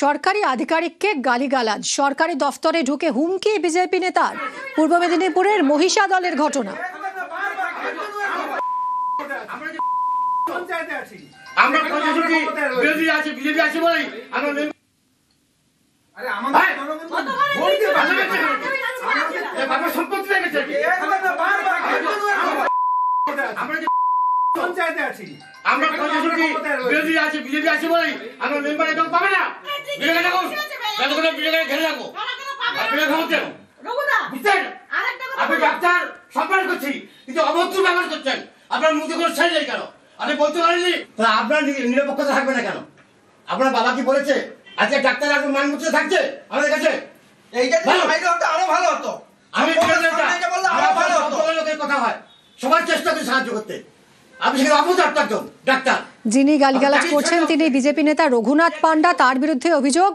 সরকারি আধিকারিককে গালিগালাজ, সরকারি দফতরে ঢুকে হুমকি বিজেপি নেতার। পূর্ব মেদিনীপুরের মহিষা দলের ঘটনা। আপনার মুখে কোনো ছাই নেই কেন? আপনি বলতে পারেননি আপনার নিরপেক্ষতা থাকবে না কেন? আপনার বাবা কি বলেছে আজকে ডাক্তার এখন মানমুক্ত থাকছে আমাদের কাছে? এইটা আরো ভালো হতো। আমি লোকের কথা হয়, সবার চেষ্টা করে সাহায্য করতে। আপনি সেখানে অপদার্থ একজন ডাক্তার। যিনি গালিগালাজ করছেন তিনি বিজেপি নেতা রঘুনাথ পান্ডা। তার বিরুদ্ধে অভিযোগ,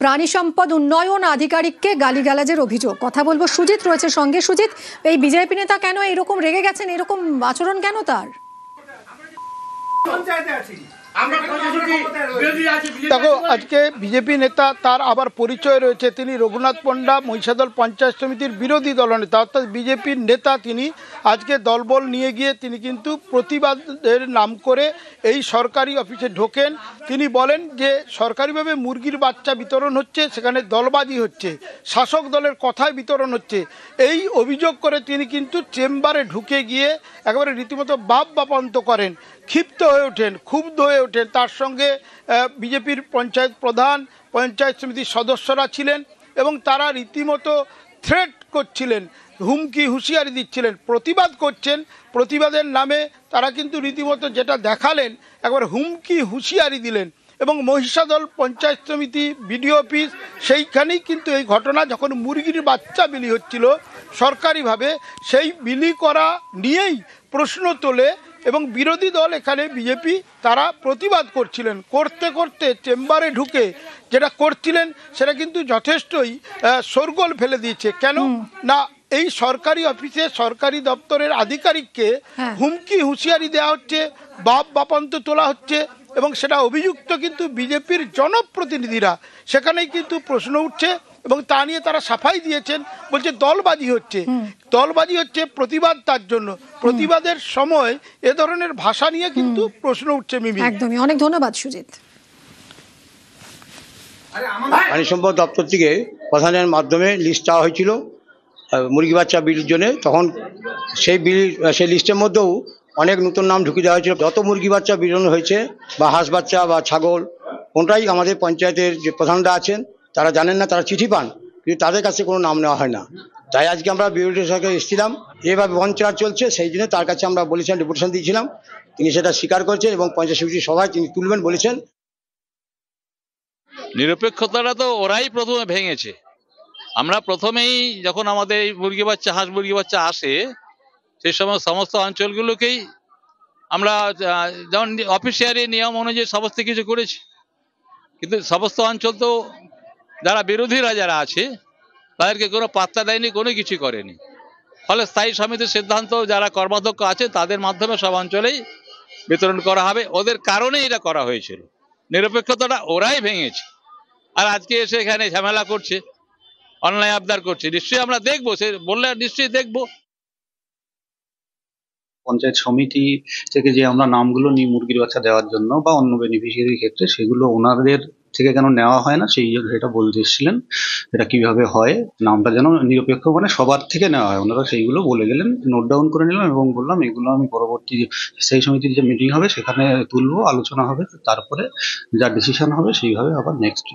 প্রাণী সম্পদ উন্নয়ন আধিকারিককে গালিগালাজের অভিযোগ। কথা বলবো, সুজিত রয়েছে সঙ্গে। সুজিত, এই বিজেপি নেতা কেন এরকম রেগে গেছেন, এরকম আচরণ কেন তার? দেখো, আজকে বিজেপি নেতা, তার আবার পরিচয় রয়েছে, তিনি রঘুনাথ পান্ডা, মহিষাদল পঞ্চায়েত সমিতির বিরোধী দলনেতা, অর্থাৎ বিজেপির নেতা। তিনি আজকে দলবল নিয়ে গিয়ে তিনি কিন্তু প্রতিবাদের নাম করে এই সরকারি অফিসে ঢোকেন। তিনি বলেন যে সরকারিভাবে মুরগির বাচ্চা বিতরণ হচ্ছে, সেখানে দলবাজি হচ্ছে, শাসক দলের কথায় বিতরণ হচ্ছে, এই অভিযোগ করে তিনি কিন্তু চেম্বারে ঢুকে গিয়ে একেবারে রীতিমতো বাপন্ত করেন, ক্ষিপ্ত হয়ে ওঠেন, ক্ষুব্ধ হয়ে ওঠেন। তার সঙ্গে বিজেপির পঞ্চায়েত প্রধান, পঞ্চায়েত সমিতির সদস্যরা ছিলেন এবং তারা রীতিমতো থ্রেট করছিলেন, হুমকি হুঁশিয়ারি দিচ্ছিলেন, প্রতিবাদ করছেন। প্রতিবাদের নামে তারা কিন্তু রীতিমতো যেটা দেখালেন, একবার হুমকি হুঁশিয়ারি দিলেন। এবং মহিষাদল পঞ্চায়েত সমিতি বিডিও অফিস, সেইখানেই কিন্তু এই ঘটনা। যখন মুরগির বাচ্চা বিলি হচ্ছিল সরকারিভাবে, সেই বিলি করা নিয়েই প্রশ্ন তোলে এবং বিরোধী দল এখানে বিজেপি তারা প্রতিবাদ করছিলেন। করতে করতে চেম্বারে ঢুকে যেটা করছিলেন সেটা কিন্তু যথেষ্টই শোরগোল ফেলে দিয়েছে। কেন না, এই সরকারি অফিসে সরকারি দপ্তরের আধিকারিককে হুমকি হুঁশিয়ারি দেওয়া হচ্ছে, বাপান্ত তোলা হচ্ছে এবং সেটা অভিযুক্ত কিন্তু বিজেপির জনপ্রতিনিধিরা। সেখানেই কিন্তু প্রশ্ন উঠছে এবং তা নিয়ে তারা সাফাই দিয়েছেন, বলছে দলবাজি হচ্ছে, দলবাজি হচ্ছে, প্রতিবাদ তার জন্য। প্রতিবাদের সময় এ ধরনের ভাষা নিয়ে কিন্তু প্রশ্ন উঠছে। মিমি, একদমই, অনেক ধন্যবাদ সুজিত। প্রাণী সম্পদ দপ্তর থেকে প্রধানের মাধ্যমে লিস্ট চাওয়া হয়েছিল মুরগি বাচ্চা বিলির জন্য। তখন সেই লিস্টের মধ্যেও অনেক নতুন নাম ঢুকিয়ে দেওয়া হয়েছিল। যত মুরগি বাচ্চা বিতরণ হয়েছে বা হাঁস বাচ্চা বা ছাগল, কোনটাই আমাদের পঞ্চায়েতের যে প্রধানরা আছেন তারা জানেন না, তারা চিঠি পান কিন্তু তাদের কাছে কোনো নাম নেওয়া হয় না। তাই আজকে আমরা বিরোধী সরকারে এসেছিলাম, এভাবে বঞ্চনা চলছে, সেই জন্য তার কাছে আমরা বলেছিলাম, ডেপুটেশন দিয়েছিলাম, তিনি সেটা স্বীকার করেছেন এবং পঞ্চায়েত সমিতির সভায় তিনি তুলবেন বলেছেন। নিরপেক্ষতাটা তো ওরাই প্রথমে ভেঙেছে। আমরা প্রথমেই যখন আমাদের এই মুরগি বাচ্চা, হাঁস মুরগি বাচ্চা আসে, সেই সময় সমস্ত অঞ্চলগুলোকেই আমরা যেমন অফিসিয়ালি নিয়ম অনুযায়ী সমস্ত কিছু করেছি, কিন্তু সমস্ত অঞ্চল তো যারা বিরোধীরা যারা আছে তাদেরকে কোনো পাত্তা দেয়নি, কোনো কিছু করেনি। ফলে স্থায়ী সমিতির সিদ্ধান্ত যারা কর্মাধ্যক্ষ আছে তাদের মাধ্যমে সব অঞ্চলেই বিতরণ করা হবে। ওদের কারণে এটা করা হয়েছিল। নিরপেক্ষতাটা ওরাই ভেঙেছে। আর আজকে এসে এখানে ঝামেলা করছে, অন্যায় আবদার করছে। নিশ্চয়ই আমরা দেখবো, সে বললে নিশ্চয়ই দেখবো। পঞ্চায়েত সমিতি থেকে যে আমরা নামগুলো নিই মুরগির বাচ্চা দেওয়ার জন্য বা অন্য বেনিফিশিয়ারির ক্ষেত্রে, সেগুলো ওনাদের থেকে কেন নেওয়া হয় না সেই এটা বলতে এসেছিলেন। এটা কিভাবে হয়, নামটা যেন নিরপেক্ষ মানে সবার থেকে নেওয়া হয়, ওনারা সেইগুলো বলে গেলেন। নোট ডাউন করে নিলাম এবং বললাম এগুলো আমি পরবর্তী সেই সমিতির যে মিটিং হবে সেখানে তুলবো, আলোচনা হবে, তারপরে যা ডিসিশন হবে সেইভাবে আবার নেক্সট